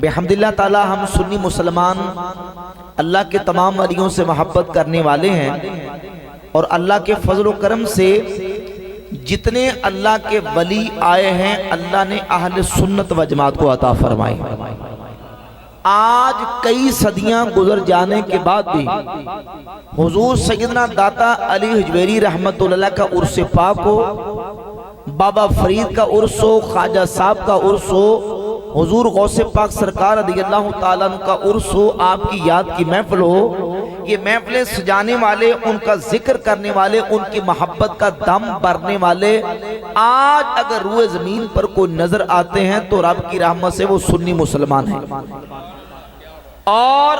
بحمداللہ تعالی ہم سنی مسلمان اللہ کے تمام ولیوں سے محبت کرنے والے ہیں، اور اللہ کے فضل و کرم سے جتنے اللہ کے ولی آئے ہیں اللہ نے اہل سنت و جماعت کو عطا فرمائی۔ آج کئی صدیاں گزر جانے کے بعد بھی حضور سیدنا داتا علی حجویری رحمت اللہ کا عرس پاک ہو، بابا فرید کا عرس ہو، خواجہ صاحب کا عرس ہو، حضور غوث پاک سرکار رضی اللہ تعالیٰ عنہ کا عرس ہو، آپ کی یاد کی محفل ہو، یہ محفلیں سجانے والے، ان کا ذکر کرنے والے، ان کی محبت کا دم بھرنے والے آج اگر روئے زمین پر کوئی نظر آتے ہیں تو رب کی رحمت سے وہ سنی مسلمان ہیں۔ اور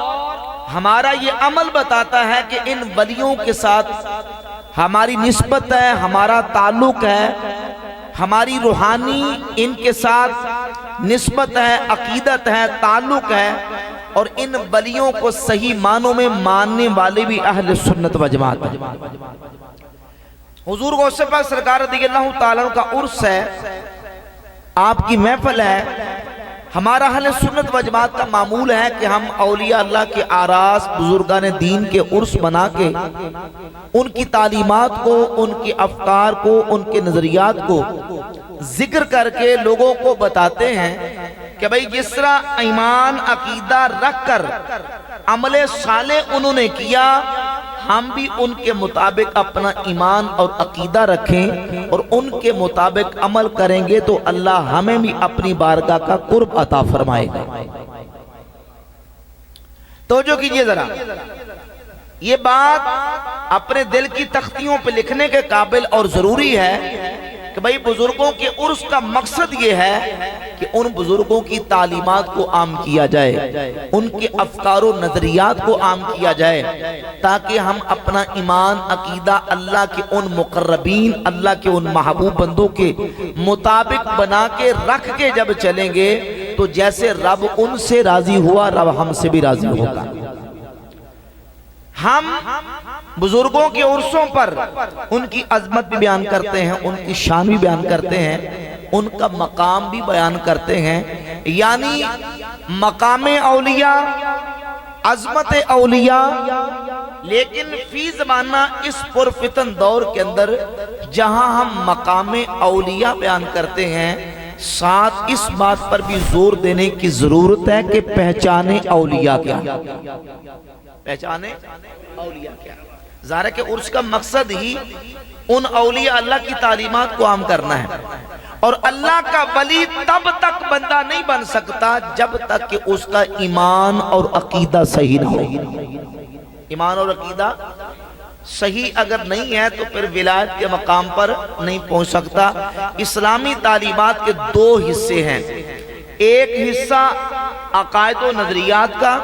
ہمارا یہ عمل بتاتا ہے کہ ان ولیوں کے ساتھ ہماری نسبت ہے، ہمارا تعلق ہے، ہماری روحانی ان کے ساتھ نسبت ہے، عقیدت ہے، تعلق ہے، اور ان ولیوں کو صحیح معنوں میں ماننے والے بھی اہل سنت و جماعت ہیں۔ حضور غوث پاک سرکار رضی اللہ تعالیٰ عنہ کا عرس ہے، آپ کی محفل ہے۔ ہمارا اہل سنت و جماعت کا معمول ہے کہ ہم اولیاء اللہ کے آراس بزرگان دین کے عرس بنا کے ان کی تعلیمات کو، ان کی افکار کو، ان کے نظریات کو ذکر کر کے لوگوں کو بتاتے ہیں کہ بھئی جس طرح ایمان عقیدہ رکھ کر عمل صالح انہوں نے کیا، ہم بھی ان کے مطابق اپنا ایمان اور عقیدہ رکھیں اور ان کے مطابق عمل کریں گے تو اللہ ہمیں بھی اپنی بارگاہ کا قرب عطا فرمائے گا۔ توجہ کیجئے ذرا، یہ بات اپنے دل کی تختیوں پہ لکھنے کے قابل اور ضروری ہے کہ بھئی بزرگوں کے عرس کا مقصد یہ ہے کہ ان بزرگوں کی تعلیمات کو عام کیا جائے، ان کے افکار و نظریات کو عام کیا جائے، تاکہ ہم اپنا ایمان عقیدہ اللہ کے ان مقربین، اللہ کے ان محبوب بندوں کے مطابق بنا کے رکھ کے جب چلیں گے تو جیسے رب ان سے راضی ہوا رب ہم سے بھی راضی ہوگا۔ ہم بزرگوں کے عرصوں پر ان کی عظمت بھی بیان کرتے ہیں، ان کی شان بھی بیان کرتے ہیں، ان کا مقام بھی بیان کرتے ہیں، یعنی مقام اولیاء، عظمت اولیاء، لیکن فی زمانہ اس پرفتن دور کے اندر جہاں ہم مقام اولیاء بیان کرتے ہیں، ساتھ اس بات پر بھی زور دینے کی ضرورت ہے کہ پہچانے اولیاء کیا، پہچانے اولیاء کیا۔ ظاہر ہے کہ عرس کا مقصد ہی ان اولیاء اللہ کی تعلیمات کو عام کرنا ہے، اور اللہ کا ولی تب تک بندہ نہیں بن سکتا جب تک کہ اس کا ایمان اور عقیدہ صحیح نہ ہو۔ ایمان اور عقیدہ صحیح اگر نہیں ہے تو پھر ولایت کے مقام پر نہیں پہنچ سکتا۔ اسلامی تعلیمات کے دو حصے ہیں، ایک حصہ عقائد و نظریات کا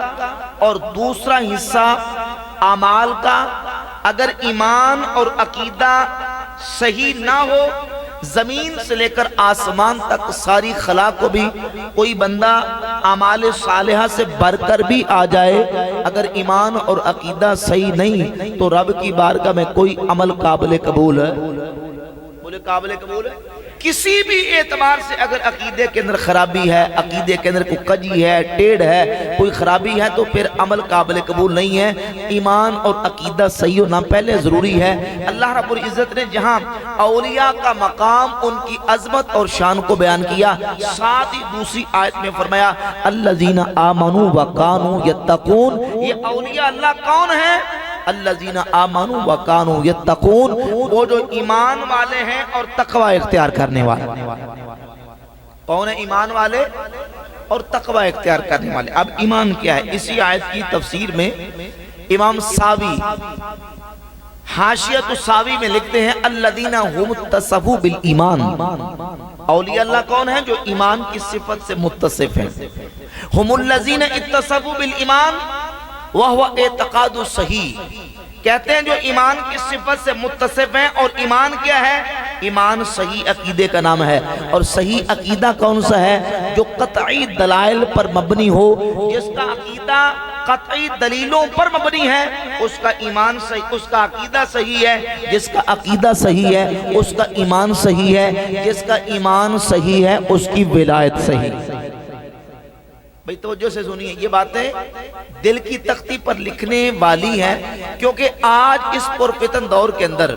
اور دوسرا حصہ اعمال کا۔ اگر ایمان اور عقیدہ صحیح نہ ہو، زمین سے لے کر آسمان تک ساری خلا کو بھی کوئی بندہ اعمال صالحہ سے بڑھ کر بھی آ جائے، اگر ایمان اور عقیدہ صحیح نہیں تو رب کی بارگاہ میں کوئی عمل قابل قبول ہے، بولے قابل قبول ہے؟ کسی بھی اعتبار سے اگر عقیدے کے اندر خرابی ہے، عقیدے کے اندر کوئی کجی ہے، ٹیڑھ ہے، کوئی خرابی ہے تو پھر عمل قابل قبول نہیں ہے۔ ایمان اور عقیدہ صحیح ہونا پہلے ضروری ہے۔ اللہ رب العزت نے جہاں اولیاء کا مقام، ان کی عظمت اور شان کو بیان کیا، ساتھ ہی دوسری آیت میں فرمایا الذین آمنوا وکانوا یتقون۔ یہ اولیاء اللہ کون ہیں؟ الذین آمنوا وکانوا یتقون، وہ جو ایمان والے ہیں اور تقوی اختیار کرنے والے۔ کون ہے ایمان والے اور تقوی اختیار کرنے والے؟ اب ایمان کیا ہے؟ اسی آیت کی تفسیر میں امام ساوی حاشیۃ الساوی میں لکھتے ہیں الذین هم اتصفوا بالایمان۔ اولیاء اللہ کون ہیں؟ جو ایمان کی صفت سے متصف ہیں۔ هم الذین اتصفوا بالایمان وہو اعتقاد صحیح، کہتے ہیں جو ایمان کی صفت سے متصف ہیں، اور ایمان کیا ہے؟ ایمان صحیح عقیدے کا نام ہے۔ اور صحیح عقیدہ کون سا ہے؟ جو قطعی دلائل پر مبنی ہو، جس کا عقیدہ قطعی دلیلوں پر مبنی ہے، اس کا ایمان صحیح، اس کا عقیدہ صحیح ہے۔ جس کا عقیدہ صحیح ہے اس کا ایمان صحیح ہے، جس کا ایمان صحیح ہے اس کی ولایت صحیح ہے۔ بھئی توجہ سے سنیے، یہ باتیں دل کی تختی پر لکھنے والی ہیں، کیونکہ آج اس پرفتن دور کے اندر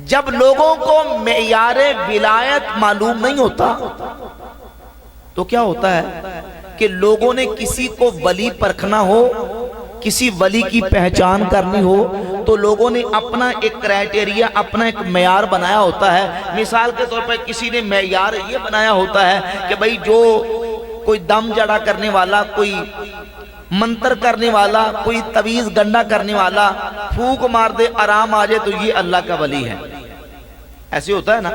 جب لوگوں کو معیار ولایت معلوم نہیں ہوتا تو کیا ہوتا ہے کہ لوگوں نے کسی کو ولی پرکھنا ہو، کسی ولی کی پہچان کرنی ہو تو لوگوں نے اپنا ایک کرائٹیریا، اپنا ایک معیار بنایا ہوتا ہے۔ مثال کے طور پر کسی نے معیار یہ بنایا ہوتا ہے کہ بھئی جو کوئی دم جڑا کرنے والا، کوئی منتر کرنے والا، کوئی تویز گنڈا کرنے والا پھونک مار دے آرام آ جائے تو یہ اللہ کا ولی ہے۔ ایسے ہوتا ہے نا؟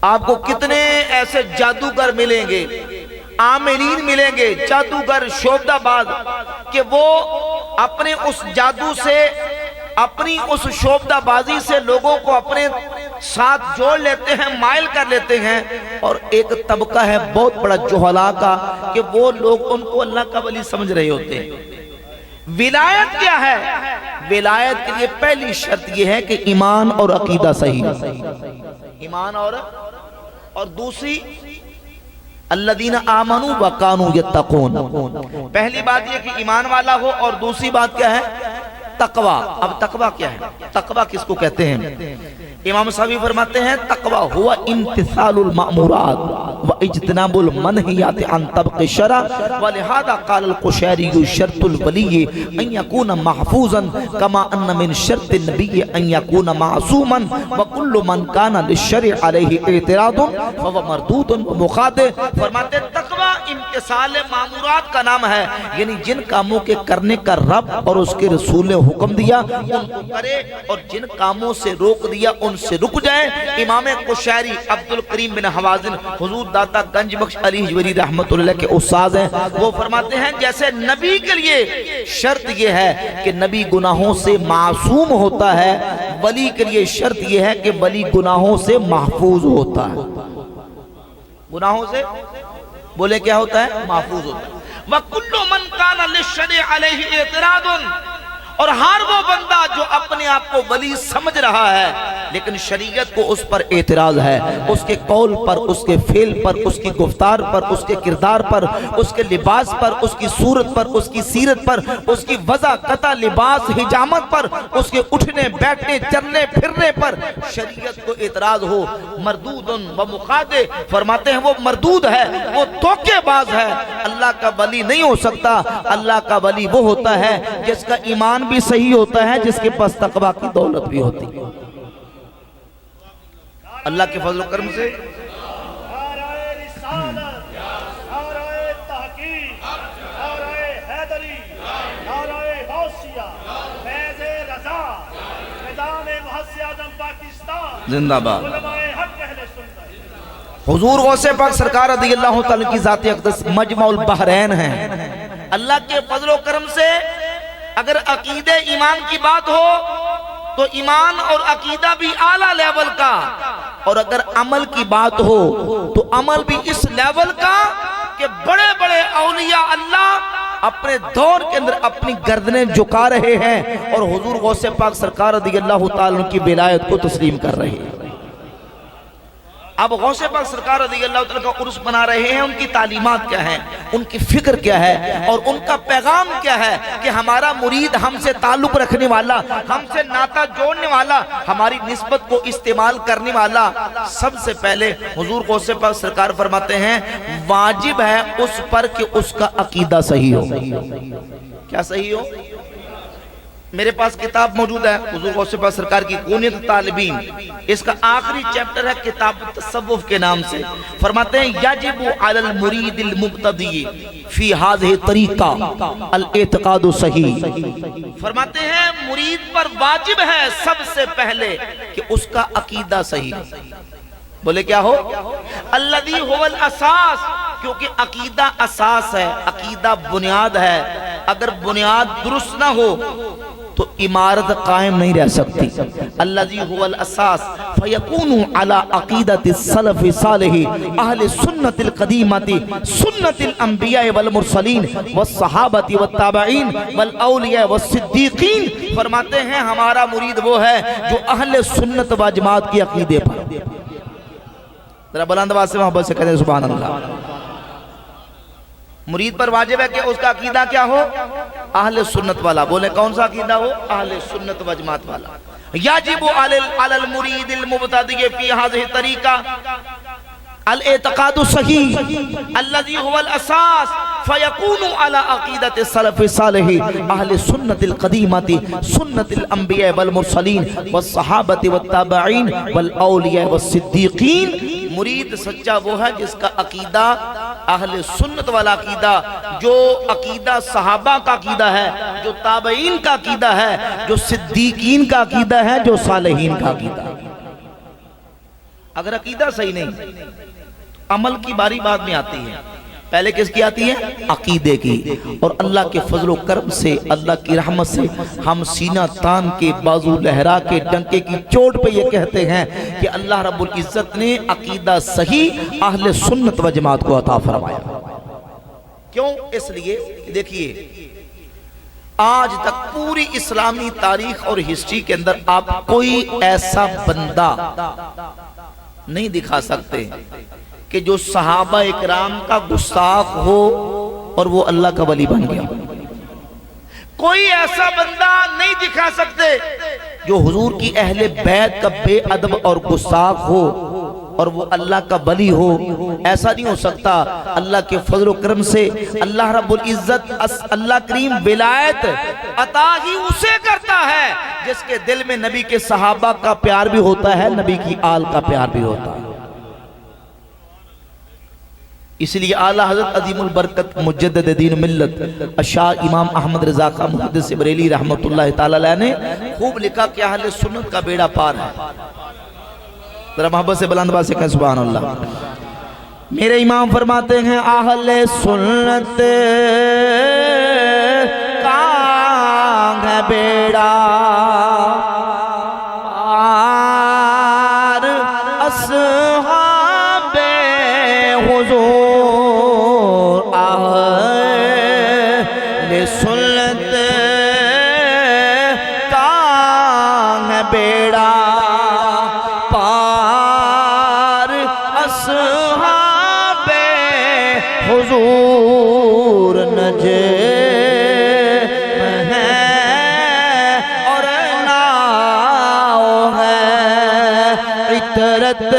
آپ کو کتنے ایسے جادوگر ملیں گے، عاملین ملیں گے، جادوگر شعبدہ باز، کہ وہ اپنے اس جادو سے، اپنی اس شعبدہ بازی سے لوگوں کو اپنے ساتھ جوڑ لیتے ہیں، مائل کر لیتے ہیں۔ اور ایک طبقہ ہے بہت بڑا جہلا کا کہ وہ لوگ ان کو اللہ کا ولی سمجھ رہے ہوتے ہیں۔ ولایت کیا ہے؟ ولایت کے لیے پہلی شرط یہ ہے کہ ایمان اور عقیدہ صحیح، ایمان اور دوسری الذین آمنوا وکانوا یتقون۔ پہلی بات یہ کہ ایمان والا ہو، اور دوسری بات کیا ہے؟ تقوی۔ اب تقوی کیا ہے؟ تقوی کس کو کہتے ہیں؟ امام صاحبی فرماتے ہیں تقوی ہوا امتثال المأمورات و اجتناب المنہیات عن طبق الشرع، ولہذا قال القشیری شرط الولی ان یکون محفوظا کما ان من شرط النبی ان یکون معصوما وکل من کان للشرع علیہ اعتراض فهو مردود ومخاطئ۔ فرماتے ہیں تقوی امتثال معمورات کا نام ہے، یعنی جن کاموں کے کرنے کا رب اور اس کے رسول نے حکم دیا ان کو کرے، اور جن کاموں سے روک دیا ان سے رک جائیں۔ امام قشیری عبدالکریم بن حوازن حضور داتا گنج بخش علی حجویری رحمت اللہ کے استاذ ہیں، وہ فرماتے ہیں جیسے نبی کے لیے شرط یہ ہے کہ نبی گناہوں سے معصوم ہوتا ہے، ولی کے لیے شرط یہ ہے کہ ولی گناہوں سے محفوظ ہوتا ہے۔ گناہوں سے بولے کیا ہوتا ہے؟ محفوظ ہوتا ہے۔ وَكُلُّ مَنْ كَانَ لِلشَّرِعِ عَلَيْهِ اعْتِرَاضٌ، اور ہر وہ بندہ جو اپنے آپ کو ولی سمجھ رہا ہے لیکن شریعت کو اس پر اعتراض ہے، اس کے قول پر، اس کے فعل پر، اس کی گفتار پر، اس کے کردار پر، اس کے لباس پر، اس کی صورت پر، اس کی سیرت پر، اس کی وضع قطع لباس حجامت پر، اس کے اٹھنے بیٹھنے چلنے پھرنے پر شریعت کو اعتراض ہو، مردود و مخاطئ۔ فرماتے ہیں وہ مردود ہے، وہ دھوکے باز ہے، اللہ کا ولی نہیں ہو سکتا۔ اللہ کا ولی وہ ہوتا ہے جس کا ایمان بھی صحیح ہوتا ہے، جس کے پاس تقوی کی دولت بھی ہوتی ہے۔ اللہ کے فضل و کرم سے زندہ باد حضور غوث پاک سرکار رضی اللہ تعالیٰ کی ذات اقدس مجمع البحرین ہیں۔ اللہ کے فضل و کرم سے اگر عقیدہ ایمان کی بات ہو تو ایمان اور عقیدہ بھی اعلیٰ لیول کا، اور اگر عمل کی بات ہو تو عمل بھی اس لیول کا کہ بڑے بڑے اولیاء اللہ اپنے دور کے اندر اپنی گردنیں جھکا رہے ہیں اور حضور غوث پاک سرکار رضی اللہ تعالیٰ کی ولایت کو تسلیم کر رہے ہیں۔ اب غوث پاک سرکار رضی اللہ تعالیٰ کا عرس بنا رہے ہیں، ان کی تعلیمات کیا ہیں، ان کی فکر کیا ہے، اور ان کا پیغام کیا ہے کہ ہمارا مرید ہم سے تعلق رکھنے والا، ہم سے ناطہ جوڑنے والا، ہماری نسبت کو استعمال کرنے والا، سب سے پہلے حضور غوث پاک سرکار فرماتے ہیں واجب ہے اس پر کہ اس کا عقیدہ صحیح ہو۔ کیا صحیح ہو؟ میرے پاس کتاب موجود ہے حضور غوث پاک سرکار کی کونیت طالبین، اس کا آخری چیپٹر ہے کتاب التصوف کے نام سے۔ فرماتے ہیں یجب علی المرید المبتدی فی ہذہ طریقہ الاعتقاد صحیح۔ فرماتے ہیں مرید پر واجب ہے سب سے پہلے کہ اس کا عقیدہ صحیح۔ بولے کیا ہو؟ الذی هو الاساس، کیونکہ عقیدہ اساس ہے، عقیدہ بنیاد ہے۔ اگر بنیاد درست نہ ہو تو عمارت قائم نہیں رہ سکتی۔ الذی هو الاساس فیکون علی عقیدۃ السلف صالح اہل سنت القدیمۃ سنت الانبیاء والمرسلین والصحابۃ والتابعین والاولیاء والصدیقین۔ فرماتے ہیں ہمارا مرید وہ ہے جو اہل سنت و جماعت کی عقیدے پر، ذرا بلند آواز سے محبت سے کہتے ہیں سبحان اللہ۔ مرید پر واجب ہے کہ اس کا عقیدہ کیا ہو؟ اہل سنت والا. بولے کون سا عقیدہ ہو؟ اہل سنت و جماعت والا. یجب علی المرید المبتدی فی هذه الطریقہ الاعتقاد الصحیح الذي هو الاساس فيكون على عقیدة السلف الصالح اہل سنت القدیمة سنت الانبیاء والمرسلین والصحابة والتابعین والاولیاء والصدیقین. مرید سچا وہ ہے جس کا عقیدہ اہل سنت والا عقیدہ، جو عقیدہ صحابہ کا عقیدہ ہے، جو تابعین کا عقیدہ ہے، جو صدیقین کا عقیدہ ہے، جو صالحین کا عقیدہ ہے. اگر عقیدہ صحیح نہیں، عمل کی باری بعد میں آتی ہے. پہلے کس کی آتی ہے؟ عقیدے کی. اور اللہ کے فضل و کرم سے، اللہ کی رحمت سے ہم سینہ تان کے، بازو لہرا کے، ڈنکے کی چوٹ پہ یہ کہتے ہیں کہ اللہ رب العزت نے عقیدہ صحیح اہل سنت و جماعت کو عطا فرمایا. کیوں؟ اس لیے دیکھیے آج تک پوری اسلامی تاریخ اور ہسٹری کے اندر آپ کوئی ایسا بندہ نہیں دکھا سکتے کہ جو صحابہ اکرام کا گستاخ ہو اور وہ اللہ کا ولی بن گیا. کوئی ایسا بندہ نہیں دکھا سکتے جو حضور کی اہل بیت کا بے ادب اور گستاخ ہو اور وہ اللہ کا ولی ہو. ایسا نہیں ہو سکتا. اللہ کے فضل و کرم سے اللہ رب العزت اللہ کریم ولایت عطا ہی اسے کرتا ہے جس کے دل میں نبی کے صحابہ کا پیار بھی ہوتا ہے، نبی کی آل کا پیار بھی ہوتا ہے. اس لیے اعلیٰ حضرت عظیم البرکت مجدد دین ملت الشاہ امام احمد رضا خان محدث بریلی رحمت اللہ تعالی علیہ نے خوب لکھا کہ اہل سنت کا بیڑا پار ہے. ذرا محبت سے بلند آواز سے کہیں سبحان اللہ. میرے امام فرماتے ہیں اہل سنت کا ہے بیڑا پار اصحاب حضور. سنت کا ہے بیڑا پار اصحاب حضور نجے ہے اور ناؤ ہے عطرت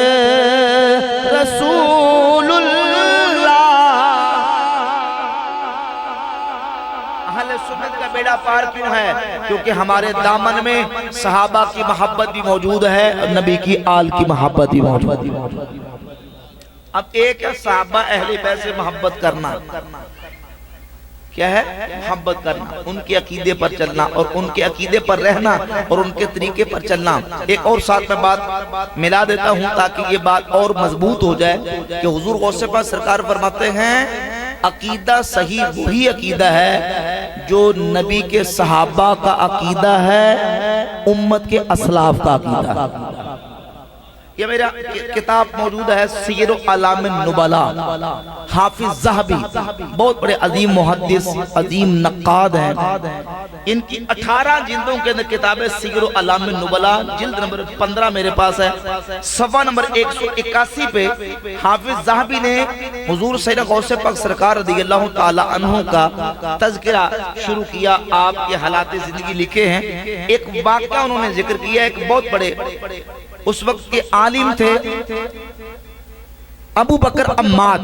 رسول سنت کا بیڑا پار کیوں ہے؟ کیونکہ ہمارے دامن میں صحابہ کی محبت بھی موجود ہے اور نبی کی آل کی محبت بھی موجود ہے. اب ایک ہے صحابہ اہل بیت سے محبت کرنا، کیا ہے؟ محبت کرنا، ان کے عقیدے پر چلنا اور ان کے عقیدے پر رہنا اور ان کے طریقے پر چلنا. ایک اور ساتھ میں بات ملا دیتا ہوں تاکہ یہ بات اور مضبوط ہو جائے کہ حضور غوث پاک سرکار فرماتے ہیں عقیدہ صحیح وہی عقیدہ ہے جو نبی کے صحابہ کا عقیدہ ہے، امت کے اسلاف کا عقیدہ ہے. یہ میرا کتاب موجود ہے سیر اعلام النبلاء، حافظ ذہبی بہت بڑے عظیم محدث، عظیم نقاد ہیں. ان کی 18 جلدوں کے اندر کتاب ہے سیر اعلام النبلاء، جلد نمبر 15 میرے پاس ہے. صفحہ نمبر 181 پہ حافظ ذہبی نے حضور سیدنا غوث پاک سرکار رضی اللہ تعالی عنہ کا تذکرہ شروع کیا. آپ کے حالات زندگی لکھے ہیں. ایک واقعہ انہوں نے ذکر کیا. ایک بہت بڑے اس وقت کے عالم تھے ابو بکر عماد.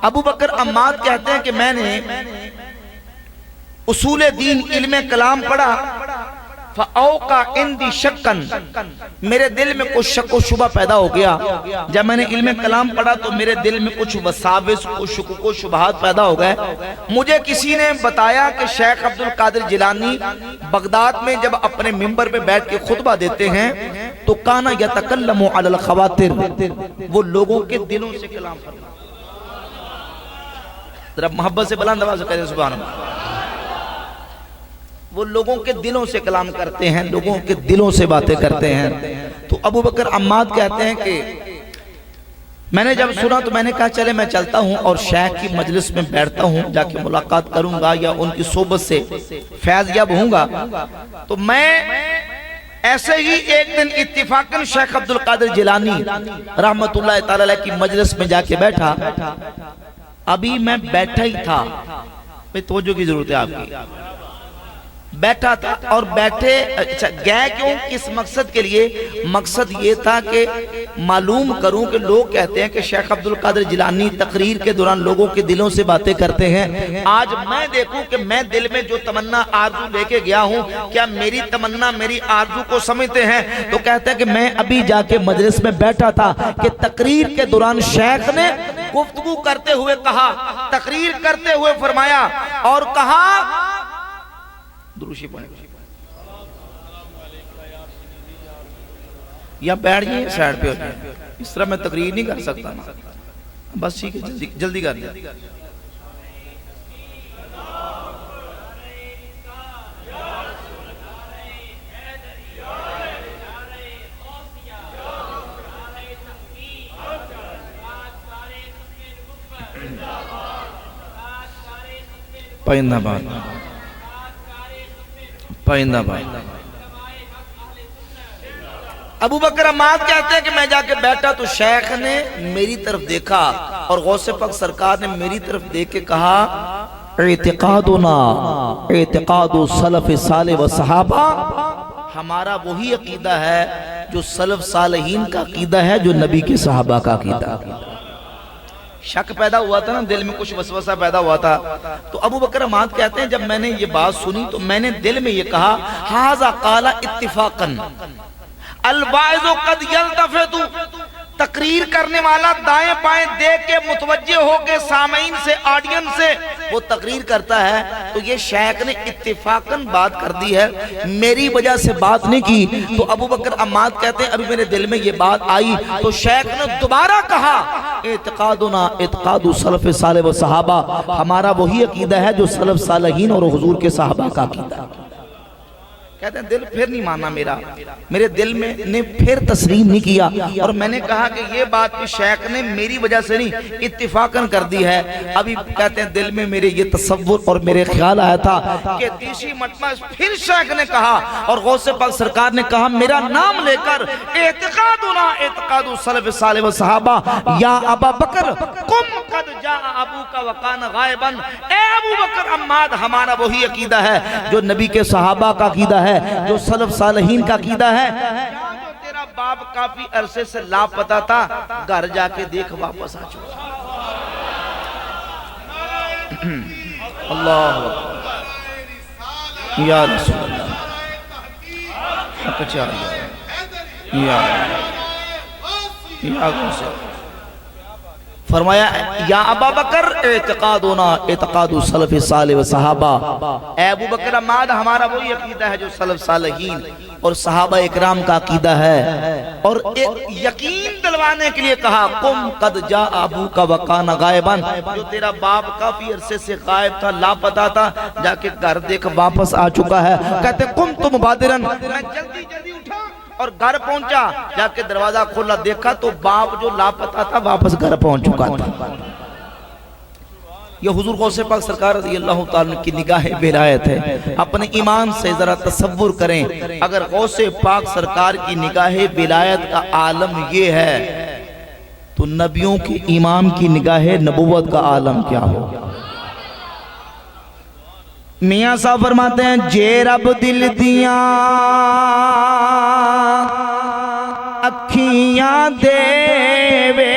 ابو بکر عماد کہتے ہیں کہ میں نے اصول دین علم کلام پڑھا، فَأَوْقَ عِنْدِ شَكًّا، میرے دل میں کچھ شک و شبہ پیدا ہو گیا. جب میں نے علم کلام پڑھا تو میرے دل میں کچھ وساوس، کچھ شکوک و شبہات پیدا ہو گئے. مجھے کسی نے بتایا کہ شیخ عبد القادر جیلانی بغداد میں جب اپنے منبر پہ بیٹھ کے خطبہ دیتے ہیں تو کانا یتکلم علی الخواطر، وہ لوگوں کے دلوں سے کلام فرماتے. ذرا محبت سے بلند آواز سے کہتے ہیں سبحان اللہ. وہ لوگوں کے دلوں سے کلام کرتے ہیں، لوگوں کے دلوں سے باتیں کرتے ہیں. تو ابو بکر عماد کہتے ہیں کہ میں نے جب سنا تو میں نے کہا چلے میں چلتا ہوں اور شیخ کی مجلس میں بیٹھتا ہوں، جا کے ملاقات کروں گا یا ان کی صحبت سے فیض یاب ہوں گا. تو میں ایسے ہی ایک دن اتفاقاً شیخ عبد القادر جیلانی رحمت اللہ تعالی علیہ کی مجلس میں جا کے بیٹھا ابھی میں بیٹھا ہی تھا، توجہ کی ضرورت ہے آپ کی، بیٹھا تھا اور بیٹھے، اچھا گئے کیوں، کس مقصد کے لیے؟ مقصد یہ تھا کہ معلوم کروں کہ لوگ کہتے ہیں کہ شیخ عبدالقادر جیلانی تقریر کے دوران لوگوں کے دلوں سے باتیں کرتے ہیں، آج میں دیکھوں کہ میں دل میں جو تمنا آرزو لے کے گیا ہوں کیا میری تمنا میری آرزو کو سمجھتے ہیں؟ تو کہتے ہیں کہ میں ابھی جا کے مجلس میں بیٹھا تھا کہ تقریر کے دوران شیخ نے گفتگو کرتے ہوئے کہا، تقریر کرتے ہوئے فرمایا اور کہا، دروشی پڑھیں یا بیٹھ جائیں سائیڈ پہ ہو جائیں، اس طرح میں تقریر نہیں کر سکتا نا، بس ٹھیک ہے جلدی کر دیں۔ پائندہ بات پائندہ بات ابو بکر عماد کہتے ہیں کہ میں جا کے بیٹھا تو شیخ نے میری طرف دیکھا اور غوث پاک سرکار نے میری طرف دیکھ کے کہا، اعتقادنا اعتقاد سلف صالح و صحابہ، ہمارا وہی عقیدہ ہے جو سلف صالحین کا عقیدہ ہے، جو نبی کے صحابہ کا عقیدہ۔ شک پیدا ہوا تھا نا دل میں، کچھ وسوسہ پیدا ہوا تھا، تو ابو بکر عماد کہتے ہیں جب میں نے یہ بات سنی تو میں نے دل میں یہ کہا، ھذا قال اتفاقا الواعظ قد یلتفت، تقریر کرنے والا دائیں بائیں دیکھ کے متوجہ ہو کے سامعین سے، آڈینس سے وہ تقریر کرتا ہے، تو یہ شیخ نے اتفاقاً بات کر دی ہے، میری وجہ سے بات نہیں کی۔ تو ابو بکر عماد کہتے ہیں ابھی میرے دل میں یہ بات آئی تو شیخ نے دوبارہ کہا، اعتقادنا اعتقاد سلف صالح و صحابہ، ہمارا وہی عقیدہ ہے جو سلف صالحین اور حضور کے صحابہ کا عقیدہ ہے۔ کہتے ہیں دل پھر نہیں مانا میرا، میرے دل میں نے پھر تسلیم نہیں کیا، اور میں نے کہا کہ یہ بات بھی شیخ نے میری وجہ سے نہیں اتفاقاً کر دی ہے۔ ابھی کہتے ہیں دل میں میرے یہ تصور اور میرے خیال آیا تھا کہ تیسری مرتبہ پھر شیخ نے کہا اور غوث پاک سرکار نے کہا میرا نام لے کر، اعتقادنا اعتقاد سلف صالح و صحابہ، یا ابا بکر قم قد جاء ابوک وکان غائبا، اے ابو بکر عماد ہمارا وہی عقیدہ ہے جو نبی کے صحابہ کا عقیدہ ہے، جو سلف صالحین کا عقیدہ ہے۔ جو تیرا باپ کافی عرصے سے لاپتہ تھا، گھر جا کے دیکھ واپس آ چکا۔ اللہ یا رسول اللہ حق چاہیے یا فرمایا، یا ابا بکر اعتقادنا اعتقاد سلف صالح و صحابہ، اے ابو بکر عماد ہمارا وہی عقیدہ ہے جو سلف صالحین اور صحابہ اکرام کا عقیدہ ہے، اور یقین دلوانے کے لیے کہا، قم قد جاء ابوک وکان غائبا، جو تیرا باپ کافی عرصے سے غائب تھا، لاپتہ تھا، جا کے گھر دیکھ واپس آ چکا ہے۔ کہتے قمت مبادرا، میں جلدی جلدی اٹھا اور گھر پہنچا، جا کے دروازہ کھولا دیکھا تو باپ جو لاپتہ تھا واپس گھر پہنچ چکا تھا۔ یہ حضور غوث پاک سرکار رضی اللہ تعالیٰ کی نگاہ ولایت ہے۔ اپنے ایمان سے ذرا تصور کریں، اگر غوث پاک سرکار کی نگاہ ولایت کا عالم یہ ہے تو نبیوں کی امام کی نگاہ نبوت کا عالم کیا ہوگا؟ میاں صاحب فرماتے ہیں، جے رب دل دیاں اکھیاں دے وے،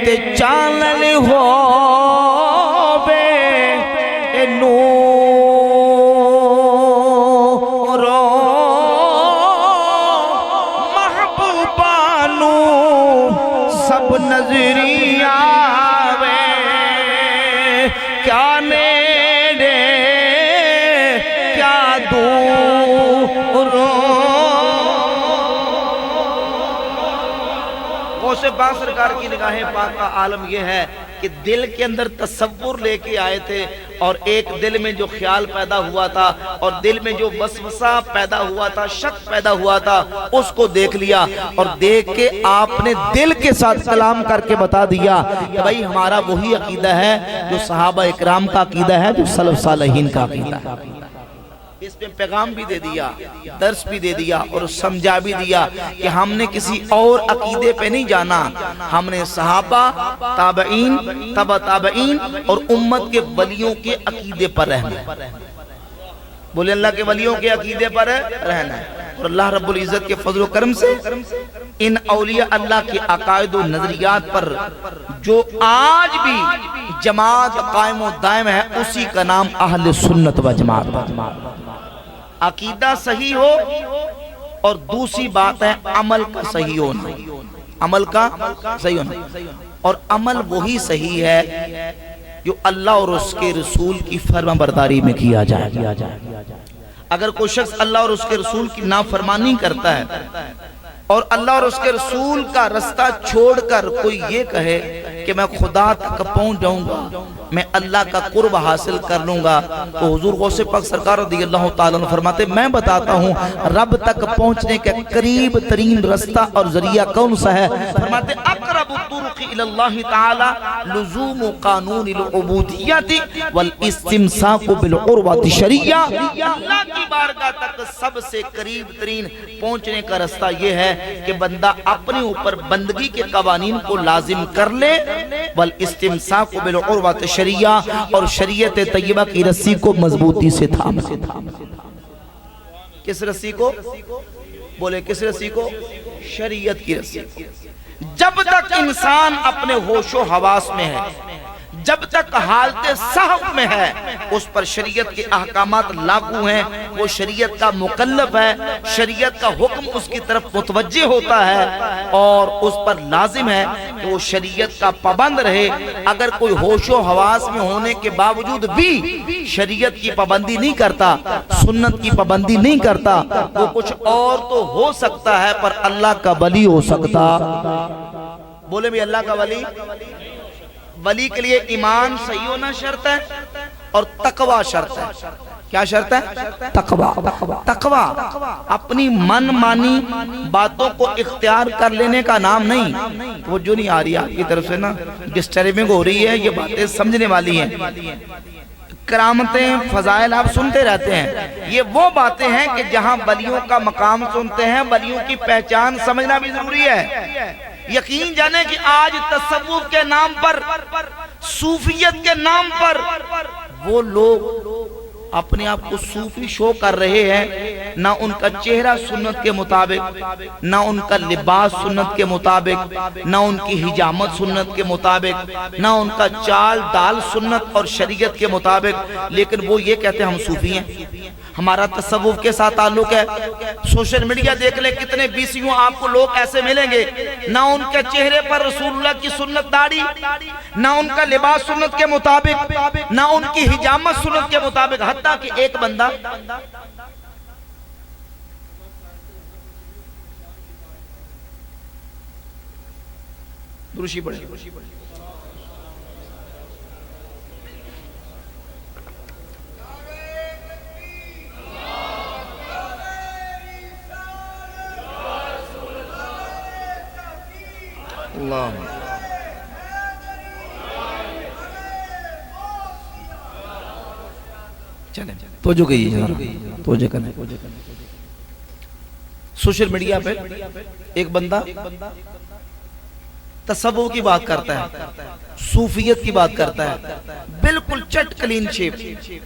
تے چانن ہو وے نورو، محبوبانو سب نظری آوے، کیا نیڑے کیا دور۔ غوث پاک سرکار کی نگاہ پاک کا عالم یہ ہے کہ دل کے اندر تصور لے کے آئے تھے، اور ایک دل میں جو خیال پیدا ہوا تھا اور دل میں جو وسوسہ پیدا ہوا تھا، شک پیدا ہوا تھا، اس کو دیکھ لیا، اور دیکھ کے آپ نے دل کے ساتھ کلام کر کے بتا دیا کہ بھائی ہمارا وہی عقیدہ ہے جو صحابہ اکرام کا عقیدہ ہے، جو سلف صالحین کا عقیدہ ہے۔ اس میں پیغام بھی دے دیا، درس بھی دے دیا اور سمجھا بھی دیا کہ ہم نے کسی اور عقیدے پہ نہیں جانا، ہم نے صحابہ، تابعین، تبع تابعین اور امت کے ولیوں کے عقیدے پر رہنا ہے۔ بولے اللہ کے ولیوں کے عقیدے پر رہنا ہے۔ اور اللہ رب العزت کے فضل و کرم سے ان اولیاء اللہ کے عقائد و نظریات پر جو آج بھی جماعت قائم و دائم ہے، اسی کا نام اہل سنت و جماعت۔ عقیدہ صحیح ہو اور دوسری بات ہے عمل کا صحیح ہونا، عمل کا صحیح ہونا، اور عمل وہی صحیح ہے جو اللہ اور اس کے رسول کی فرما برداری میں کیا جائے۔ اگر کوئی شخص اللہ اور اس کے رسول کی نافرمانی کرتا ہے اور اللہ اور اس کے رسول کا رستہ چھوڑ کر کوئی یہ کہے کہ میں خدا تک پہنچ جاؤں گا، میں اللہ کا قرب حاصل کر لوں گا، تو حضور غوث پاک سرکار رضی اللہ تعالیٰ عنہ فرماتے میں بتاتا ہوں رب تک پہنچنے کے قریب ترین رستہ اور ذریعہ کون سا ہے؟ فرماتے اقرب الطرق الی اللہ تعالی لزوم قانون العبودیت والاستمساک بالعروۃ الشریعہ۔ اللہ کی بارگاہ تک سب سے قریب ترین پہنچنے کا رستہ یہ ہے کہ بندہ اپنے اوپر بندگی کے قوانین کو لازم کر لے، والاستمساک بالعروۃ الشریعہ، اور شریعت طیبہ کی رسی کو مضبوطی سے تھام۔ کس رسی کو؟ بولے کس رسی کو؟ شریعت کی رسی۔ جب تک انسان اپنے ہوش و حواس میں ہے، جب تک حالت صحف میں ہے، اس پر شریعت کے احکامات لاگو ہیں، وہ شریعت کا مکلف ہے، شریعت کا حکم اس کی طرف متوجہ ہوتا ہے اور اس پر لازم ہے کہ وہ شریعت کا پابند رہے۔ اگر کوئی ہوش و حواس میں ہونے کے باوجود بھی شریعت کی پابندی نہیں کرتا، سنت کی پابندی نہیں کرتا، وہ کچھ اور تو ہو سکتا ہے پر اللہ کا ولی ہو سکتا۔ بولے بھی اللہ کا ولی؟ ولی کے لیے ایمان صحیح ہونا شرط ہے اور تقوی شرط ہے۔ کیا شرط ہے؟ تقوی۔ اپنی من مانی باتوں کو اختیار کر لینے کا نام نہیں۔ وہ جو نہیں آ رہی آپ کی طرف سے نا ڈسٹربنگ ہو رہی ہے، یہ باتیں سمجھنے والی ہیں۔ کرامتیں، فضائل آپ سنتے رہتے ہیں، یہ وہ باتیں ہیں کہ جہاں ولیوں کا مقام سنتے ہیں، ولیوں کی پہچان سمجھنا بھی ضروری ہے۔ یقین جانے کہ آج تصوف کے نام پر، صوفیت کے نام پر وہ لوگ اپنے آپ کو صوفی شو کر رہے ہیں، نہ ان کا چہرہ سنت کے مطابق، نہ ان کا لباس سنت کے مطابق، نہ ان کی حجامت سنت کے مطابق، نہ ان کا چال ڈال سنت اور شریعت کے مطابق، لیکن وہ یہ کہتے ہیں ہم صوفی ہیں، ہمارا تصوف کے ساتھ تعلق ہے۔ سوشل میڈیا دیکھ لیں کتنے بیسیوں آپ کو لوگ ایسے ملیں گے، نہ ان کے چہرے پر رسول اللہ کی سنت داڑھی، نہ ان کا لباس سنت کے مطابق، نہ ان کی حجامت سنت کے مطابق، حتیٰ کہ ایک بندہ دروشی پڑھیں اللہ چلیں توجہ کیجئے، توجہ کریں۔ سوشل میڈیا پہ ایک بندہ تصوف کی بات کرتا ہے، صوفیت کی بات کرتا ہے، بالکل چٹ کلین شیپ،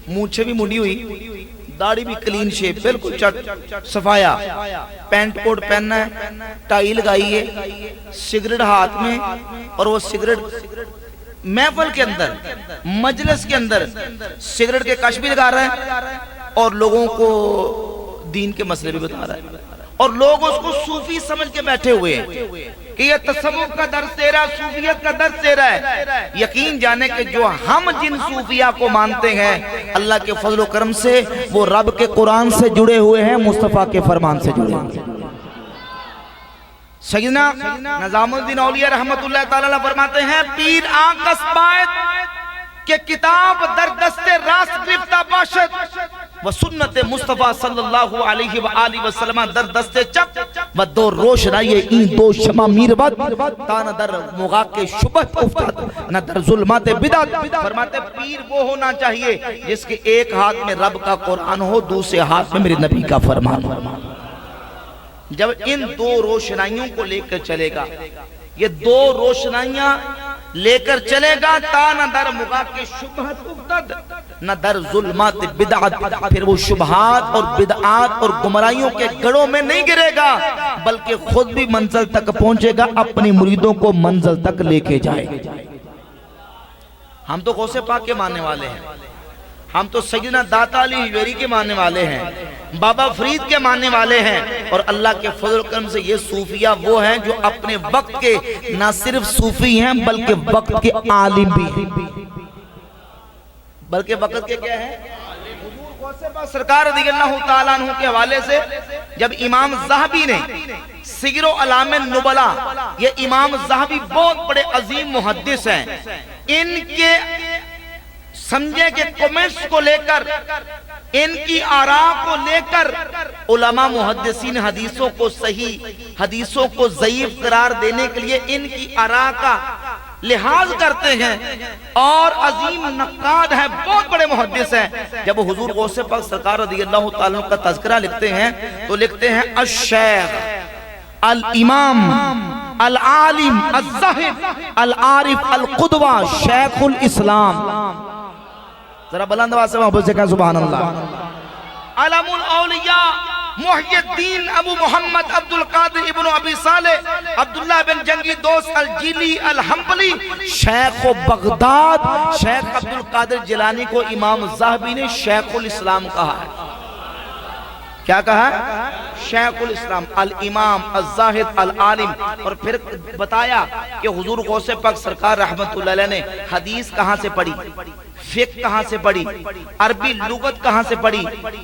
مونچھیں بھی مڈی ہوئی، داڑھی بھی کلین شیپ، بالکل چٹ صفایا، پینٹ کوٹ پہننا ہے، ٹائی لگائی ہے، سگریٹ ہاتھ میں، اور وہ سگریٹ محفل کے اندر، مجلس کے اندر سگریٹ کے کش بھی لگا رہا ہے اور لوگوں کو دین کے مسئلے بھی بتا رہا ہے، اور لوگ اس کو صوفی سمجھ کے بیٹھے ہوئے ہیں کہ یہ تصوف کا درس دے رہا ہے، صوفیت کا درس دے رہا ہے۔ یقین جانے کہ جو ہم جن صوفیہ کو مانتے ہیں، اللہ کے فضل و کرم سے وہ رب کے قرآن سے جڑے ہوئے ہیں، مصطفیٰ کے فرمان سے جڑے ہیں۔ سیدنا نظام الدین اولیاء رحمت اللہ تعالیٰ فرماتے ہیں پیر آنکھ اسبائد کہ کتاب در دست راست گرفتہ باشد، و سنت مصطفیٰ صلی اللہ علیہ وآلہ وسلم در دست چپ و دو روشنائی این دو شمع میربت تا نہ در مغاق شبہت افتاد نہ در ظلمات بدعت. فرماتے پیر وہ ہونا چاہیے جس کے ایک ہاتھ میں رب کا قرآن ہو، دوسرے ہاتھ میں میرے نبی کا فرمان ہو. جب ان دو روشنائیوں کو لے کر چلے گا، یہ دو روشنائیاں لے کر چلے گا، تا نہ در مغاق شبہت افتاد نہ در ظلمات بدعت، پھر وہ شبہات اور بدعات اور گمراہیوں کے گڑھوں میں نہیں گرے گا بلکہ خود بھی منزل تک پہنچے گا، اپنی مریدوں کو منزل تک لے کے جائے گا. ہم تو غوث پاک کے ماننے والے ہیں، ہم تو سیدنا داتا علی حجویری کے ماننے والے ہیں، بابا فرید کے ماننے والے ہیں، اور اللہ کے فضل و کرم سے یہ صوفیہ وہ ہیں جو اپنے وقت کے نہ صرف صوفی ہیں بلکہ وقت کے عالم بھی ہیں. بلکہ وقت کے کیا ہیں؟ حضور غوث پاک سرکار رضی اللہ تعالیٰ عنہ کے حوالے سے جب امام زاہبی نے سیر و اعلام النبلا، یہ امام زاہبی بہت بڑے عظیم محدث ہیں، ان کے سمجھے کے کمنٹس کو لے کر، ان کی آراء کو لے کر علماء محدثین حدیثوں کو صحیح، حدیثوں کو ضعیف قرار دینے کے لیے ان کی آراء کا لحاظ کرتے ہیں، اور عظیم نقاد ہیں، بہت بڑے محدث ہیں. جب حضور غوث پاک سرکار رضی اللہ تعالیٰ عنہ کا تذکرہ لکھتے ہیں تو لکھتے ہیں الشیخ الامام العالم الزاہد العارف القدوہ شیخ الاسلام. ذرا بلند آواز سے محبت سے کہا سبحان اللہ. علم الاولیاء محی الدین ابو محمد عبد القادر ابن ابی صالح عبداللہ بن جنگی دوست الجیلی الحنبلی شیخ بغداد. شیخ عبد القادر جیلانی کو امام زاہبی نے شیخ الاسلام کہا ہے. کیا کہا ہے؟ شیخ الاسلام، الامام، الزاہد، العالم. اور پھر بتایا کہ حضور غوث پاک سرکار رحمت اللہ علیہ نے حدیث کہاں سے پڑھی، فقہ کہاں سے پڑھی، عربی لغت کہاں سے پڑھی،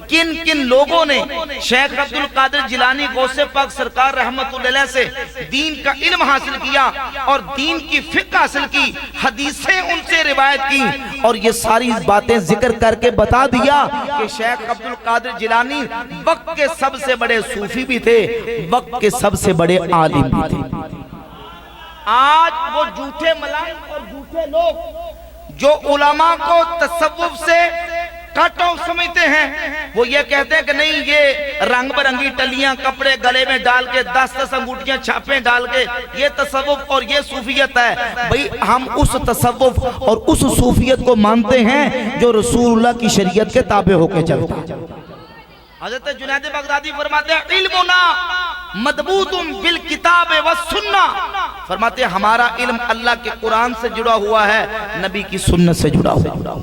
کن کن لوگوں نے شیخ عبد القادر جیلانی غوث پاک سرکار رحمت اللہ علیہ سے دین کا علم حاصل کیا اور دین کی فقہ حاصل کی، حدیثیں ان سے روایت کی، اور یہ ساری باتیں ذکر کر کے بتا دیا کہ شیخ عبد القادر جیلانی وقت کے سب سے بڑے صوفی بھی تھے، وقت کے سب سے بڑے عالم بھی تھے. آج وہ جھوٹے ملائک اور جھوٹے لوگ جو علماء کو تصوف سے کٹ آف سمجھتے ہیں، وہ یہ کہتے ہیں کہ نہیں، یہ رنگ برنگی ٹلیاں کپڑے گلے میں ڈال کے 10 انگوٹھیاں چھاپیں ڈال کے یہ تصوف اور یہ صوفیت ہے. بھئی ہم اس تصوف اور اس صوفیت کو مانتے ہیں جو رسول اللہ کی شریعت کے تابع ہو کے چلتا ہے. حضرت جنید بغدادی فرماتے ہیں علمنا مضبوط بالکتاب والسنہ. فرماتے ہیں ہمارا علم اللہ کے قرآن سے جڑا ہوا ہے، نبی کی سنت سے جڑا ہوا،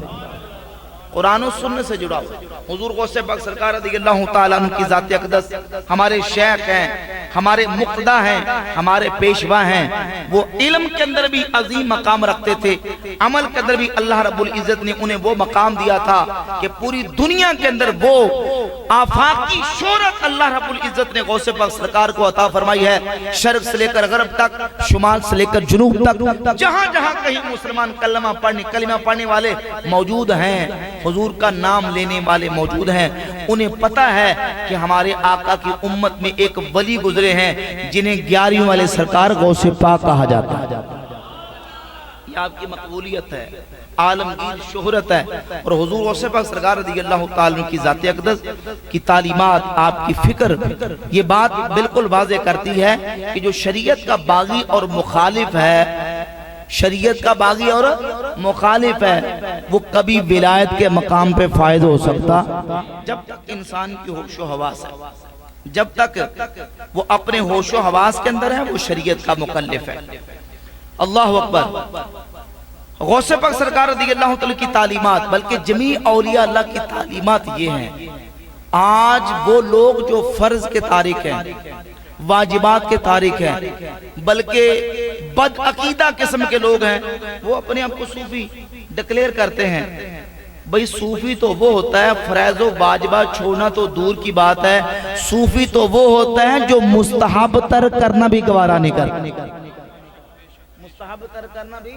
قرآن و سنت سے جڑا ہوا. حضور غوث پاک سرکار رضی اللہ تعالیٰ عنہ کی ذات اقدس ہمارے شیخ ہیں، ہمارے مقتدی ہیں، ہمارے پیشوا ہیں. وہ علم کے اندر بھی عظیم مقام رکھتے تھے، عمل کے اندر بھی اللہ رب العزت نے انہیں وہ مقام دیا تھا کہ پوری دنیا کے اندر وہ آفاقی شہرت اللہ رب العزت نے غوث پاک سرکار کو عطا فرمائی ہے. شرق سے لے کر غرب تک، شمال سے لے کر جنوب تک، جہاں جہاں کہیں مسلمان کلمہ پڑھنے والے موجود ہیں، حضور کا نام لینے والے موجود ہیں، انہیں پتہ ہے کہ ہمارے آقا کی امت میں ایک ولی گزرے ہیں جنہیں 11ویں والے سرکار غوث پاک کہا جاتا ہے. یہ آپ کی مقبولیت ہے، عالمگیر شہرت ہے. اور حضور غوث پاک سرکار رضی اللہ تعالیٰ کی ذات اقدس کی تعلیمات، آپ کی فکر یہ بات بالکل واضح کرتی ہے کہ جو شریعت کا باغی اور مخالف ہے، شریعت کا باغی اور مخالف ہے، وہ کبھی ولایت کے مقام پہ فائد ہو سکتا جب تک انسان کی ہوش و حواس ہے، جب تک وہ اپنے ہوش و حواس کے اندر ہے وہ شریعت کا مکلف ہے. اللہ اکبر. غوث پاک سرکار رضی اللہ تعالیٰ کی تعلیمات، بلکہ جمیع اولیاء اللہ کی تعلیمات یہ ہیں. آج وہ لوگ جو فرض کے تارک ہیں، واجبات کے تارک ہیں، بلکہ بد عقیدہ قسم کے لوگ ہیں، وہ اپنے آپ کو صوفی ڈکلیئر کرتے ہیں. بھئی صوفی تو وہ ہوتا ہے، فرائض و واجبات چھوڑنا تو دور کی بات ہے، صوفی تو وہ ہوتا ہے جو مستحب ترک کرنا بھی گوارا نہیں کرتا. مستحب ترک کرنا بھی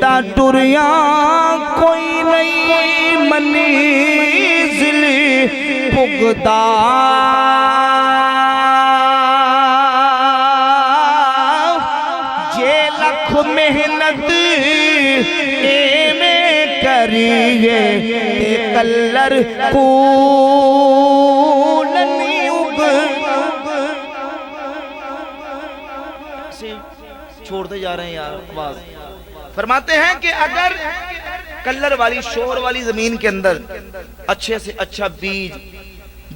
دا ٹریاں کوئی نہیں منزل پگدا جے لکھ محنت ایویں کریے تے کلر کول نہیں چھوڑتے جا رہے ہیں یار آواز. فرماتے ہیں کہ اگر کلر والی شور والی زمین کے اندر اچھے سے اچھا بیج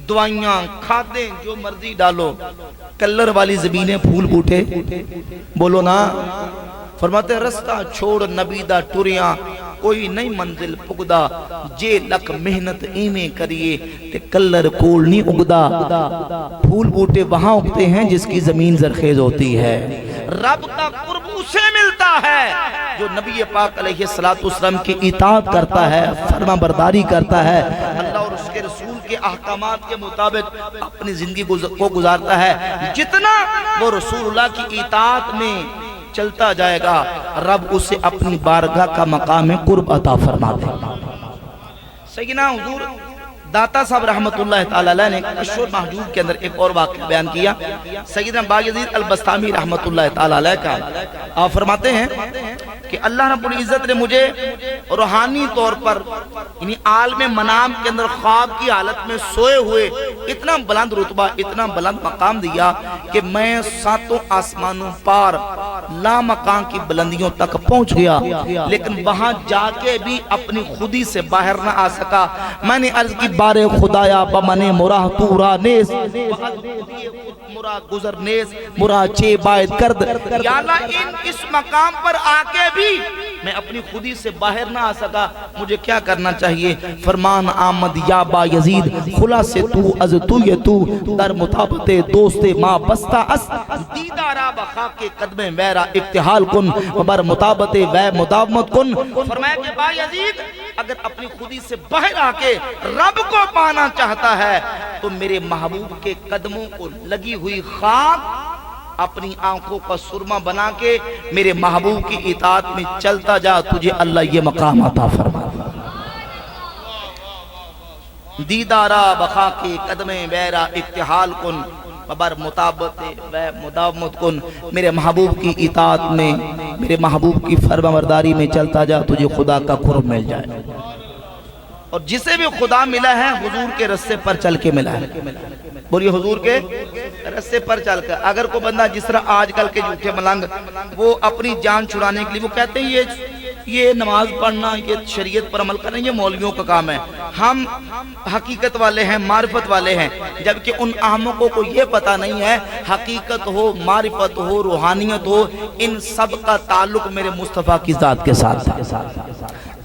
دوائیاں کھادیں جو مرضی ڈالو کلر والی زمینیں پھول بوٹے بولو نا. فرماتے ہیں رستہ چھوڑ نبی دا ٹریاں کوئی نہیں منزل پگدا جے لک محنت ایمیں کریے تے کلر کول نہیں اگدا. پھول بوٹے وہاں اگتے ہیں جس کی زمین زرخیز ہوتی ہے. رب کا قرب اسے ملتا ہے جو نبی پاک علیہ السلام کی اطاعت کرتا ہے فرما برداری کرتا ہے اللہ اور اس کے رسول کے احکامات کے مطابق اپنی زندگی کو گزارتا ہے. جتنا وہ رسول اللہ کی اطاعت میں چلتا جائے گا رب اسے اپنی بارگاہ کا مقام قرب عطا فرما دے. سیدنا حضور داتا صاحب رحمت اللہ تعالی علیہ نے کشف المحجوب کے اندر ایک اور واقعہ بیان کیا. سیدنا بایزید البستامی رحمت اللہ تعالی علیہ کا آپ فرماتے ہیں کہ اللہ رب العزت نے مجھے روحانی طور پر یعنی عالم منام کے اندر خواب کی حالت میں سوئے ہوئے اتنا بلند رتبہ اتنا بلند مقام دیا کہ میں ساتوں آسمانوں پار لامکان کی بلندیوں تک پہنچ گیا لیکن وہاں جا کے بھی اپنی خودی سے باہر نہ آ سکا. میں نے عرض کی بارے خدایا بمنے مراہ تورا نیز مرا گزر نیز مرا چے باید کرد. یا اللہ اس مقام پر آ کے بھی میں اپنی خودی سے باہر نہ آ سکا مجھے کیا کرنا چاہیے. فرمان آمد یا با یزید خلا سے تو از تو یہ تو در مطابت دوست ما بستہ اس دیدارا بخا کے قدم ویرا اقتحال کن بر مطابت وی مداومت کن. فرمایا کہ با یزید اگر اپنی خودی سے باہر آ کے رب کو پانا چاہتا ہے تو میرے محبوب کے قدموں کو لگی ہوئی خاک اپنی آنکھوں کا سرما بنا کے میرے محبوب کی اطاعت میں چلتا جا تجھے اللہ یہ مقام عطا فرما. دیدارا بخا کے قدم ویرا اقتحال کن بر مطابت و مداومت کن. میرے محبوب کی اطاعت میں میرے محبوب کی فرمانبرداری میں چلتا جا تجھے خدا کا قرب مل جائے. اور جسے بھی خدا ملا ہے حضور کے رستے پر چل کے ملا ہے. بولیے حضور کے رستے پر چل کر. اگر کوئی بندہ جس طرح آج کل کے جھوٹے ملنگ وہ اپنی جان چھڑانے کے لیے وہ کہتے ہیں یہ نماز پڑھنا یہ شریعت پر عمل کرنا یہ مولویوں کا کام ہے. ہم حقیقت والے ہیں معرفت والے ہیں جبکہ ان احمقوں کو یہ پتہ نہیں ہے حقیقت ہو معرفت ہو روحانیت ہو ان سب کا تعلق میرے مصطفیٰ کی ذات کے ساتھ تھا.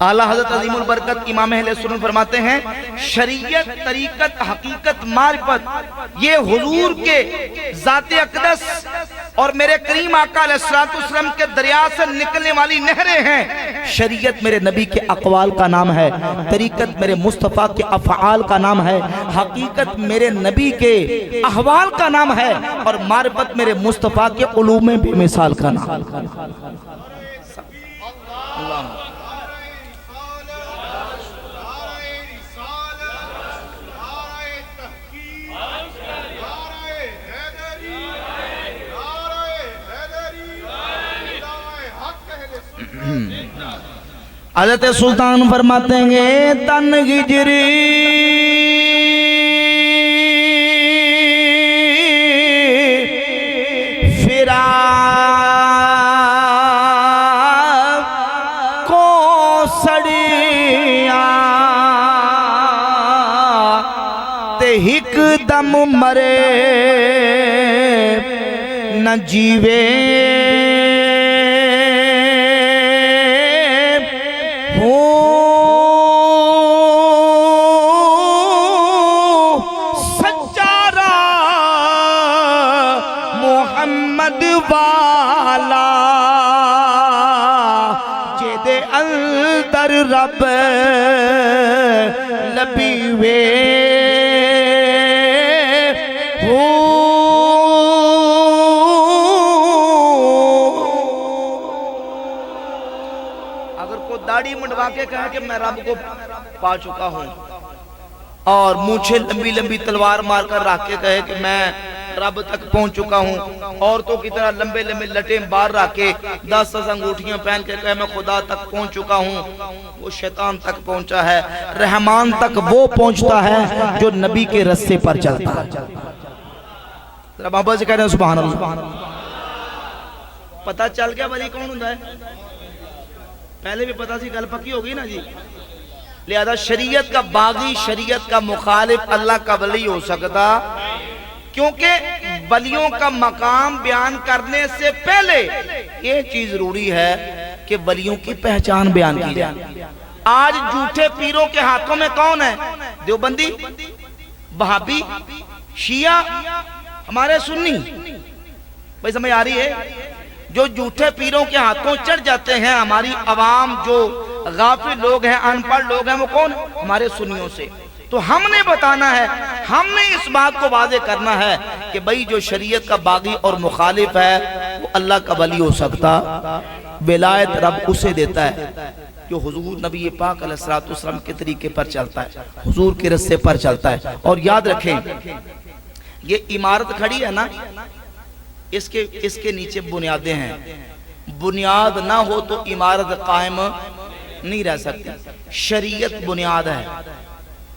اعلیٰ حضرت عظیم البرکت امام اہل سنت فرماتے ہیں شریعت طریقت حقیقت معرفت یہ حضور کے ذات اقدس اور میرے کریم آقا علیہ السلام کے دریا سے نکلنے والی نہریں ہیں. شریعت میرے نبی کے اقوال کا نام ہے طریقت میرے مصطفیٰ کے افعال کا نام ہے حقیقت میرے نبی کے احوال کا نام ہے اور معرفت میرے مصطفیٰ کے علوم بے مثال کا نام. اللہ حضرت سلطان فرماتے ہیں تن ہجری فراق کو سڑیا تے ہک دم مرے نہ جیوے والا جدے اندر رب لبی وے ہو منڈوا کے کہا کہ میں رب کو پا چکا ہوں، اور مونچھیں لمبی لمبی تلوار مار کر رکھ کے کہے کہ میں رب تک پہنچ چکا ہوں، عورتوں کی طرح لمبے لمبے لٹیں بار رکھ کے 10 انگوٹھیاں پہن کے کہے میں خدا تک پہنچ چکا ہوں، وہ شیطان تک پہنچا ہے۔ رحمان تک وہ پہنچتا ہے جو نبی کے رستے پر چلتا ہے۔ ذرا بابا سے کہہ رہے ہیں سبحان اللہ۔ پتہ چل گیا ولی کون ہوتا ہے؟ پہلے بھی پتہ سی، گل پکی ہوگی نا جی۔ لہذا شریعت کا باغی، شریعت کا مخالف اللہ کا ولی ہو سکتا، کیونکہ ولیوں کا مقام بیان کرنے سے پہلے یہ چیز ضروری ہے کہ ولیوں کی پہچان بیان کی جائے۔ آج جھوٹے پیروں کے ہاتھوں میں کون ہے؟ دیوبندی، وہابی، شیعہ، ہمارے سنی، بھائی سمجھ آ رہی ہے؟ جو جھوٹے پیروں کے ہاتھوں چڑھ جاتے ہیں، ہماری عوام جو غافل لوگ ہیں، ان پڑھ لوگ ہیں، وہ کون؟ ہمارے سنیوں سے۔ تو ہم نے بتانا ہے، ہم نے اس بات کو واضح کرنا ہے کہ بھئی جو شریعت کا باغی اور مخالف ہے وہ اللہ کا ولی ہو سکتا۔ ولایت رب اسے دیتا ہے جو حضور نبی پاک علیہ السلام کے طریقے پر چلتا ہے، حضور کے رستے پر چلتا ہے۔ اور یاد رکھیں، یہ عمارت کھڑی ہے نا، اس کے نیچے بنیادیں ہیں، بنیاد نہ ہو تو عمارت قائم نہیں رہ سکتی۔ شریعت بنیاد ہے،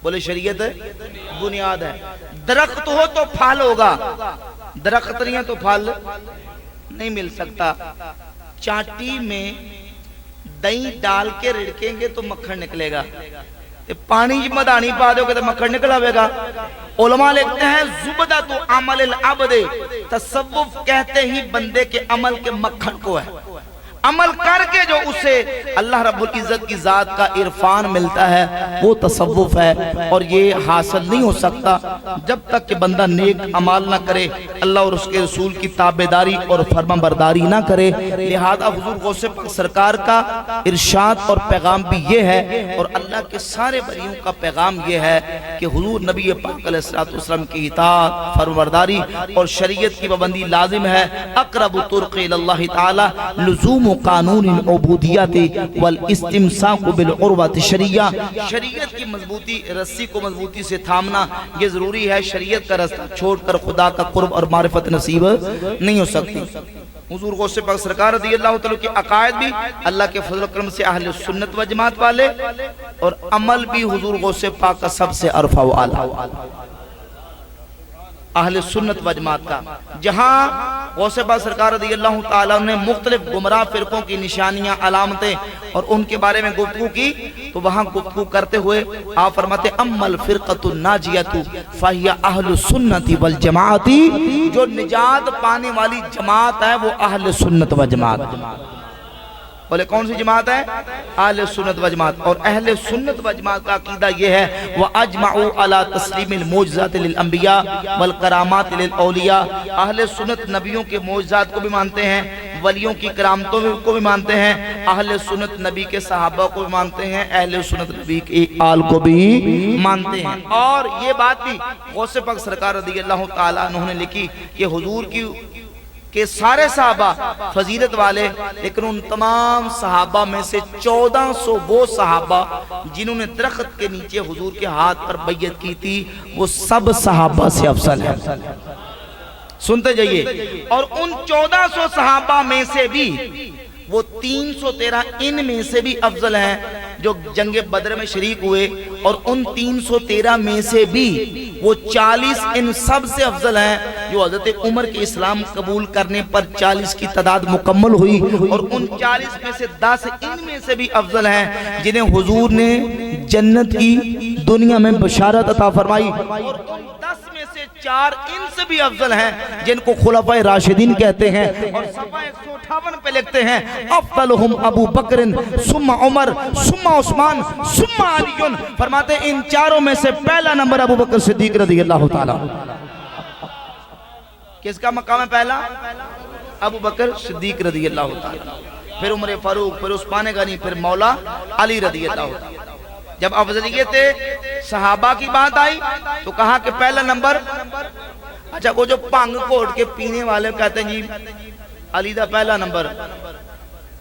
بولے شریعت بنیاد ہے۔ درخت ہو تو پھل ہوگا، درخت نہیں ہے تو پھل نہیں مل سکتا۔ چاٹی میں دہی ڈال کے رڑکیں گے تو مکھن نکلے گا، پانی مدانی پا دو گے تو مکھن نکل آئے گا۔ علماء لکھتے ہیں زبدۃ عمل العبد، تصوف کہتے ہی بندے کے عمل کے مکھن کو ہے، عمل کر کے جو اسے اللہ رب العزت کی ذات کا عرفان ملتا ہے وہ تصوف ہے۔ اور یہ حاصل نہیں ہو سکتا جب تک کہ بندہ نیک عمال نہ کرے، اللہ اور اس کے رسول کی تابعداری اور فرمان برداری نہ کرے۔ لہذا حضور غوث پاک سرکار کا ارشاد اور پیغام بھی یہ ہے، اور اللہ کے سارے ولیوں کا پیغام یہ ہے کہ حضور نبی پاک علیہ السلام کی اطاعت، فرمان برداری اور شریعت کی پابندی لازم ہے۔ اقرب طرق اللہ تعالی لزوم قانون العبودیت والاستمساک بالعروۃ الشریعہ، شریعت کی مضبوطی، رسی کو مضبوطی سے تھامنا یہ ضروری ہے۔ شریعت کا رستہ چھوڑ کر خدا کا قرب اور معرفت نصیب نہیں ہو سکتی۔ حضور غوث پاک سرکار رضی اللہ تعالیٰ کی عقائد بھی اللہ کے فضل و کرم سے اہل سنت و جماعت والے، اور عمل بھی حضور غوث پاک کا سب سے عرفہ و اعلیٰ اہل سنت و جماعت کا۔ جہاں غوث پاک سرکار رضی اللہ تعالیٰ نے مختلف گمراہ فرقوں کی نشانیاں، علامتیں اور ان کے بارے میں گفتگو کی، تو وہاں گفتگو کرتے ہوئے آپ فرماتے اما الفرقۃ الناجیۃ فہی اہل السنت والجماعت، جو نجات پانے والی جماعت ہے وہ اہل سنت و جماعت۔ بولے کون سی جماعت ہے؟ اہل سنت و جماعت۔ اور اہل سنت و جماعت کا عقیدہ یہ ہے وَأَجْمَعُوا عَلَىٰ تَسْلِيمِ الْمُعْجِزَاتِ لِلْأَنْبِيَاءِ وَالْقَرَامَاتِ لِلْأَوْلِيَاءِ، اہل سنت نبیوں کے معجزات کو بھی مانتے ہیں، ولیوں کی کرامتوں کو بھی مانتے ہیں، اہل سنت نبی کے صحابہ کو بھی مانتے ہیں، اہل سنت نبی کے آل کو بھی مانتے ہیں۔ اور یہ بات بھی غوث پاک سرکار رضی اللہ تعالیٰ عنہ نے لکھی کہ حضور کے سارے صحابہ فضیلت والے، لیکن ان تمام صحابہ میں سے 1400 وہ صحابہ جنہوں نے درخت کے نیچے حضور کے ہاتھ پر بیعت کی تھی، وہ سب صحابہ سے افضل ہیں۔ سنتے جائیے، اور ان 1400 صحابہ میں سے بھی وہ 313 ان میں سے بھی افضل ہیں جو جنگ بدر میں شریک ہوئے، اور ان 313 میں سے بھی وہ 40 ان سب سے افضل ہیں جو حضرت عمر کے اسلام قبول کرنے پر 40 کی تعداد مکمل ہوئی، اور ان 40 میں سے 10 ان میں سے بھی افضل ہیں جنہیں حضور نے جنت کی دنیا میں بشارت عطا فرمائی، اور ان 10 میں سے 4 ان سے بھی افضل ہیں جن کو خلفائے راشدین کہتے ہیں۔ اور صفحہ 158 پہ لکھتے ہیں افضلہم ابو بکر ثم عمر ثم عثمان ثم علی، فرماتے ان چاروں میں سے پہلا نمبر ابو بکر صدیق رضی اللہ تعالیٰ۔ کس کا مقام ہے پہلا؟ ابو بکر صدیق رضی اللہ تعالیٰ، پھر عمر فاروق، پھر عثمان غنی، پھر مولا علی رضی اللہ تعالیٰ۔ جب افضلیت صحابہ کی بات آئی تو کہا کہ پہلا نمبر، اچھا وہ جو پانگ کوٹ کے پینے والے کہتے ہیں جی علی دا پہلا نمبر،